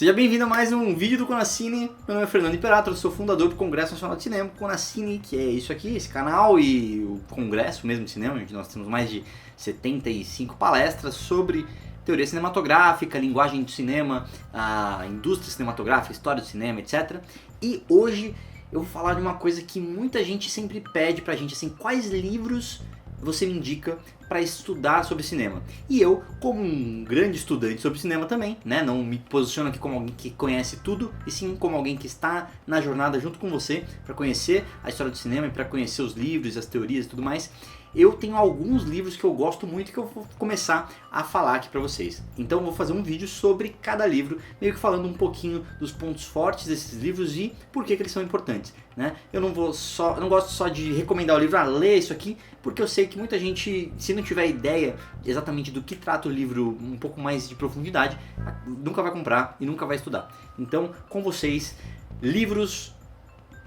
Seja bem-vindo a mais um vídeo do Conacine. Meu nome é Fernando Imperator, sou fundador do Congresso Nacional de Cinema, Conacine, que é isso aqui, esse canal e o Congresso mesmo de Cinema, onde nós temos mais de 75 palestras sobre teoria cinematográfica, linguagem do cinema, a indústria cinematográfica, história do cinema, etc. E hoje eu vou falar de uma coisa que muita gente sempre pede pra gente, assim, quais livros você me indica para estudar sobre cinema. E eu, como um grande estudante sobre cinema também, né, não me posiciono aqui como alguém que conhece tudo, e sim como alguém que está na jornada junto com você para conhecer a história do cinema e para conhecer os livros, as teorias e tudo mais. Eu tenho alguns livros que eu gosto muito e que eu vou começar a falar aqui pra vocês. Então eu vou fazer um vídeo sobre cada livro, meio que falando um pouquinho dos pontos fortes desses livros e por que eles são importantes, né? Eu não gosto só de recomendar o livro, ler isso aqui, porque eu sei que muita gente, se não tiver ideia exatamente do que trata o livro um pouco mais de profundidade, nunca vai comprar e nunca vai estudar. Então, com vocês, livros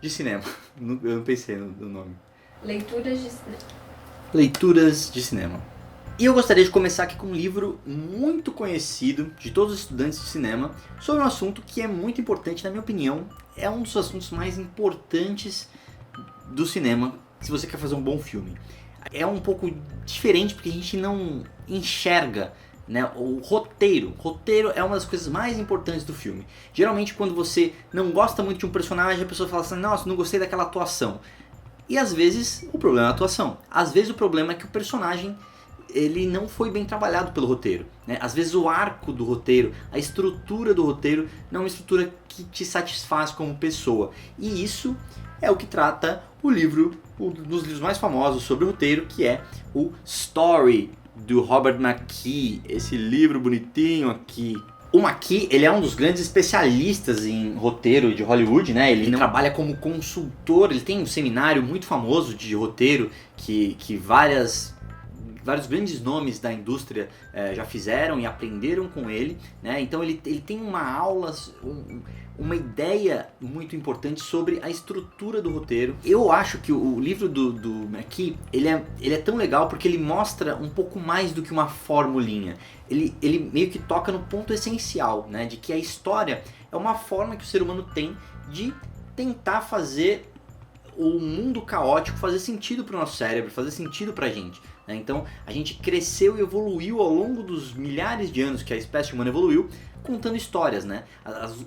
de cinema. Eu não pensei no nome. Leituras de cinema. E eu gostaria de começar aqui com um livro muito conhecido de todos os estudantes de cinema sobre um assunto que é muito importante, na minha opinião, é um dos assuntos mais importantes do cinema, se você quer fazer um bom filme. É um pouco diferente porque a gente não enxerga, né, o roteiro. O roteiro é uma das coisas mais importantes do filme. Geralmente quando você não gosta muito de um personagem, a pessoa fala assim, nossa, não gostei daquela atuação. E às vezes o problema é a atuação. Às vezes o problema é que o personagem ele não foi bem trabalhado pelo roteiro, né? Às vezes o arco do roteiro, a estrutura do roteiro não é uma estrutura que te satisfaz como pessoa. E isso é o que trata o livro, um dos livros mais famosos sobre o roteiro, que é o Story, do Robert McKee. Esse livro bonitinho aqui. O McKee, ele é um dos grandes especialistas em roteiro de Hollywood, né? Ele trabalha como consultor, ele tem um seminário muito famoso de roteiro que vários grandes nomes da indústria já fizeram e aprenderam com ele, né? Então ele tem uma ideia muito importante sobre a estrutura do roteiro. Eu acho que o livro do McKee, ele é tão legal porque ele mostra um pouco mais do que uma formulinha. Ele meio que toca no ponto essencial, né? De que a história é uma forma que o ser humano tem de tentar fazer o mundo caótico fazer sentido para o nosso cérebro, fazer sentido para a gente, né? Então a gente cresceu e evoluiu ao longo dos milhares de anos que a espécie humana evoluiu, contando histórias, né?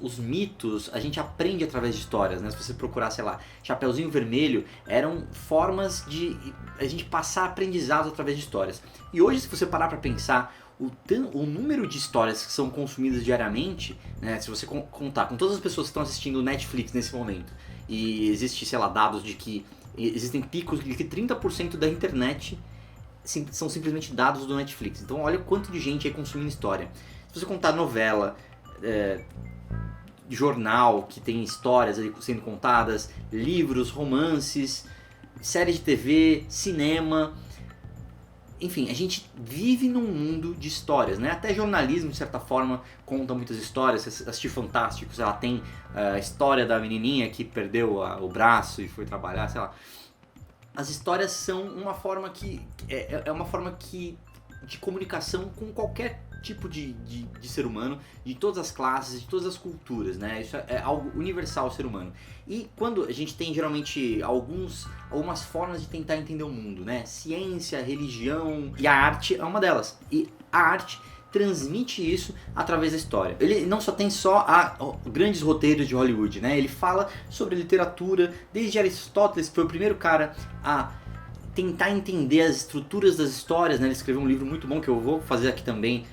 Os mitos a gente aprende através de histórias, né? Se você procurar, sei lá, Chapeuzinho Vermelho, eram formas de a gente passar aprendizados através de histórias. E hoje, se você parar para pensar o número de histórias que são consumidas diariamente, né? Se você contar com todas as pessoas que estão assistindo Netflix nesse momento, e existe, sei lá, dados de que existem picos de que 30% da internet são simplesmente dados do Netflix. Então olha quanto de gente aí consumindo história. Se você contar novela, jornal que tem histórias ali sendo contadas, livros, romances, séries de TV, cinema, enfim, a gente vive num mundo de histórias, né? Até jornalismo, de certa forma, conta muitas histórias. Você assistir Fantásticos, ela tem a história da menininha que perdeu o braço e foi trabalhar, sei lá. As histórias são uma forma que é uma forma de comunicação com qualquer tipo de ser humano, de todas as classes, de todas as culturas, né? Isso é algo universal ao ser humano. E quando a gente tem geralmente algumas formas de tentar entender o mundo, né? Ciência, religião e a arte é uma delas. E a arte transmite isso através da história. Ele não só tem grandes roteiros de Hollywood, né? Ele fala sobre literatura, desde Aristóteles, que foi o primeiro cara a tentar entender as estruturas das histórias, né? Ele escreveu um livro muito bom que eu vou fazer aqui também,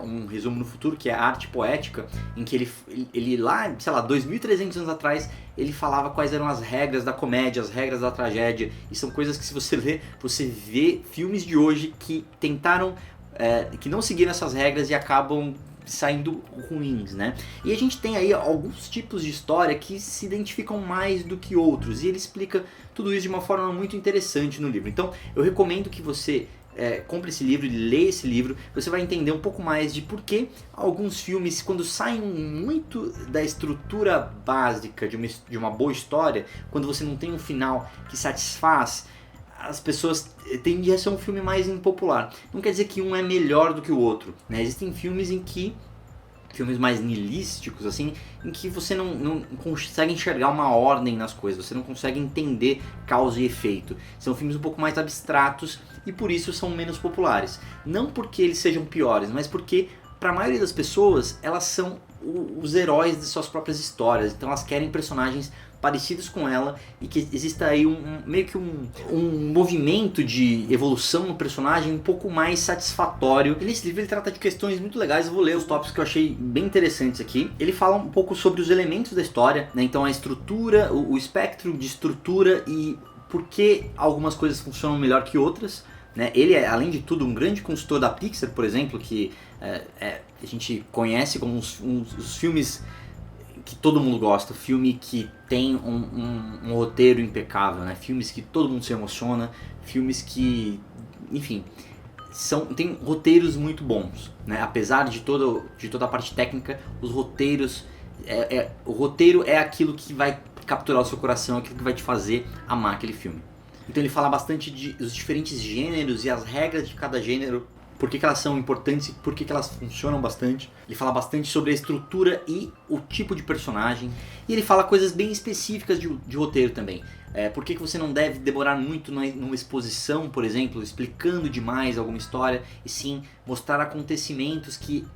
um resumo no futuro, que é a Arte Poética, em que ele lá, sei lá, 2.300 anos atrás, ele falava quais eram as regras da comédia, as regras da tragédia, e são coisas que se você ler, você vê filmes de hoje que tentaram, que não seguiram essas regras e acabam saindo ruins, né? E a gente tem aí alguns tipos de história que se identificam mais do que outros, e ele explica tudo isso de uma forma muito interessante no livro. Então eu recomendo que você compre esse livro e leia esse livro. Você vai entender um pouco mais de por que alguns filmes, quando saem muito da estrutura básica de uma boa história, quando você não tem um final que satisfaz, as pessoas tendem a ser um filme mais impopular. Não quer dizer que um é melhor do que o outro, né? Existem filmes em que filmes mais niilísticos, assim, em que você não consegue enxergar uma ordem nas coisas, você não consegue entender causa e efeito. São filmes um pouco mais abstratos e por isso são menos populares. Não porque eles sejam piores, mas porque para a maioria das pessoas elas são os heróis de suas próprias histórias, então elas querem personagens parecidos com ela e que exista aí meio que um movimento de evolução no personagem um pouco mais satisfatório. E nesse livro ele trata de questões muito legais, eu vou ler os tópicos que eu achei bem interessantes aqui. Ele fala um pouco sobre os elementos da história, né? Então a estrutura, o espectro de estrutura e por que algumas coisas funcionam melhor que outras. Né? Ele é, além de tudo, um grande consultor da Pixar, por exemplo, que a gente conhece como os filmes que todo mundo gosta, filme que tem um roteiro impecável, né? Filmes que todo mundo se emociona, filmes que, enfim, tem roteiros muito bons, né? Apesar de toda a parte técnica, os roteiros, o roteiro é aquilo que vai capturar o seu coração, aquilo que vai te fazer amar aquele filme. Então ele fala bastante dos diferentes gêneros e as regras de cada gênero, por que elas são importantes e por que elas funcionam bastante. Ele fala bastante sobre a estrutura e o tipo de personagem. E ele fala coisas bem específicas de roteiro também. Por que você não deve demorar muito numa exposição, por exemplo, explicando demais alguma história, e sim mostrar acontecimentos que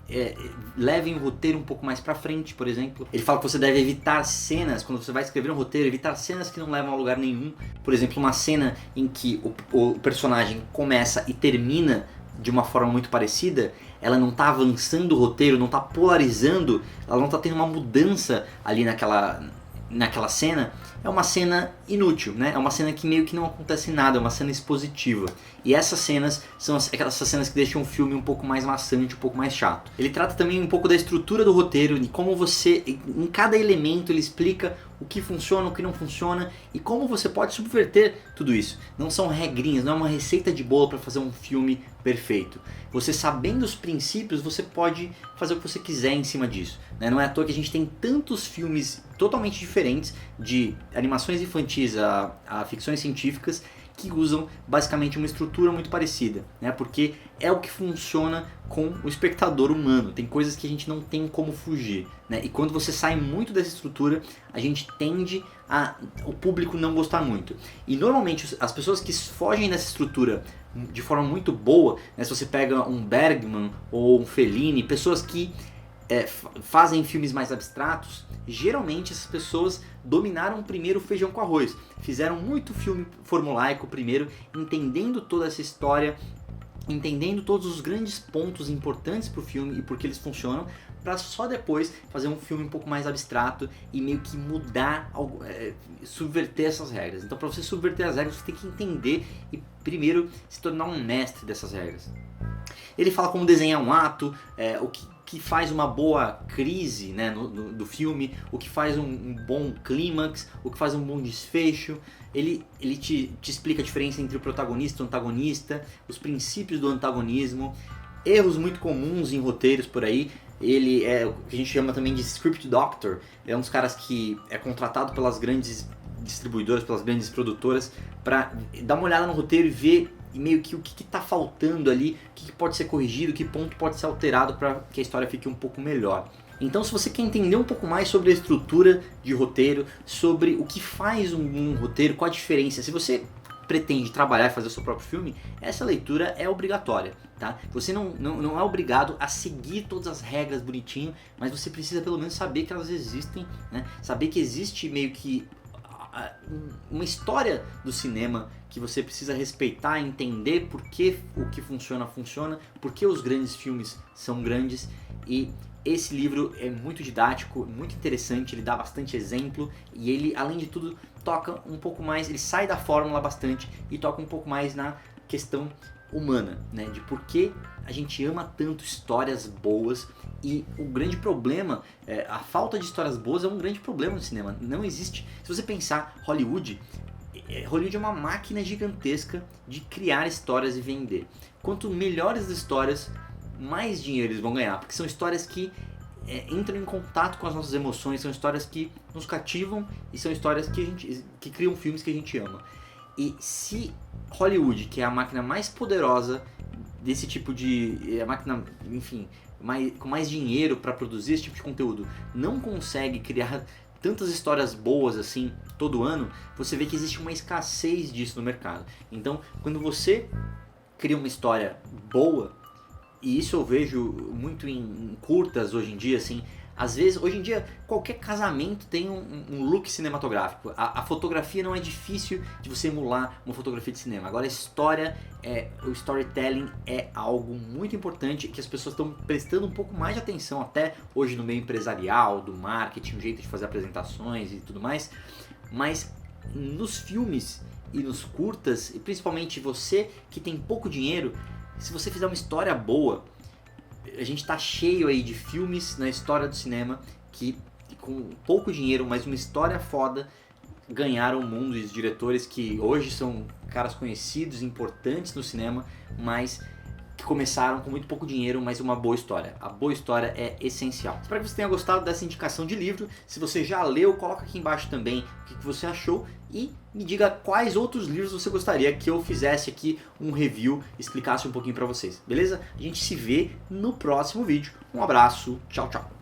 levem o roteiro um pouco mais pra frente, por exemplo. Ele fala que você deve evitar cenas, quando você vai escrever um roteiro, evitar cenas que não levam a lugar nenhum. Por exemplo, uma cena em que o personagem começa e termina de uma forma muito parecida, ela não está avançando o roteiro, não está polarizando, ela não está tendo uma mudança ali naquela cena, é uma cena inútil, né? É uma cena que meio que não acontece nada, é uma cena expositiva. E essas cenas são aquelas cenas que deixam o filme um pouco mais maçante, um pouco mais chato. Ele trata também um pouco da estrutura do roteiro, de como você, em cada elemento ele explica o que funciona, o que não funciona e como você pode subverter tudo isso. Não são regrinhas, não é uma receita de bolo para fazer um filme perfeito. Você sabendo os princípios, você pode fazer o que você quiser em cima disso, né? Não é à toa que a gente tem tantos filmes totalmente diferentes, de animações infantis a ficções científicas, que usam basicamente uma estrutura muito parecida, né? Porque é o que funciona com o espectador humano. Tem coisas que a gente não tem como fugir, né? E quando você sai muito dessa estrutura, a gente tende o público não gostar muito. E normalmente as pessoas que fogem dessa estrutura de forma muito boa, né? Se você pega um Bergman ou um Fellini, pessoas que fazem filmes mais abstratos, geralmente essas pessoas dominaram primeiro o feijão com arroz, fizeram muito filme formulaico primeiro, entendendo toda essa história, entendendo todos os grandes pontos importantes para o filme e por que eles funcionam, para só depois fazer um filme um pouco mais abstrato e meio que mudar, subverter essas regras. Então, para você subverter as regras, você tem que entender e primeiro se tornar um mestre dessas regras. Ele fala como desenhar um ato, o que faz uma boa crise, né, do filme, o que faz um bom clímax, o que faz um bom desfecho. Ele te explica a diferença entre o protagonista e o antagonista, os princípios do antagonismo, erros muito comuns em roteiros por aí. Ele é o que a gente chama também de script doctor, é um dos caras que é contratado pelas grandes distribuidoras, pelas grandes produtoras, para dar uma olhada no roteiro e ver meio que o que está faltando ali, o que pode ser corrigido, que ponto pode ser alterado para que a história fique um pouco melhor. Então, se você quer entender um pouco mais sobre a estrutura de roteiro, sobre o que faz um roteiro, qual a diferença, se você pretende trabalhar e fazer o seu próprio filme, essa leitura é obrigatória, tá? Você não é obrigado a seguir todas as regras bonitinho, mas você precisa pelo menos saber que elas existem, né? Saber que existe meio que uma história do cinema que você precisa respeitar, entender por que o que funciona, por que os grandes filmes são grandes. E esse livro é muito didático, muito interessante, ele dá bastante exemplo e ele, além de tudo, toca um pouco mais, ele sai da fórmula bastante e toca um pouco mais na questão humana, né? De por que a gente ama tanto histórias boas. E o grande problema, a falta de histórias boas é um grande problema no cinema. Não existe, se você pensar, Hollywood é uma máquina gigantesca de criar histórias e vender. Quanto melhores as histórias, mais dinheiro eles vão ganhar, porque são histórias que entram em contato com as nossas emoções, são histórias que nos cativam e são histórias que criam filmes que a gente ama. E se Hollywood, que é a máquina mais poderosa desse tipo de máquina, enfim, com mais dinheiro para produzir esse tipo de conteúdo não consegue criar tantas histórias boas assim todo ano, você vê que existe uma escassez disso no mercado. Então, quando você cria uma história boa, e isso eu vejo muito em curtas hoje em dia, assim, às vezes, hoje em dia, qualquer casamento tem um look cinematográfico. A fotografia não é difícil de você emular uma fotografia de cinema. Agora a história, o storytelling é algo muito importante que as pessoas estão prestando um pouco mais de atenção, até hoje no meio empresarial, do marketing, o jeito de fazer apresentações e tudo mais. Mas nos filmes e nos curtas, e principalmente você que tem pouco dinheiro, se você fizer uma história boa, a gente tá cheio aí de filmes na história do cinema que com pouco dinheiro, mas uma história foda, ganharam o mundo, e os diretores que hoje são caras conhecidos, importantes no cinema, mas que começaram com muito pouco dinheiro, mas uma boa história. A boa história é essencial. Espero que você tenha gostado dessa indicação de livro. Se você já leu, coloca aqui embaixo também o que você achou e me diga quais outros livros você gostaria que eu fizesse aqui um review, explicasse um pouquinho pra vocês, beleza? A gente se vê no próximo vídeo. Um abraço, tchau, tchau.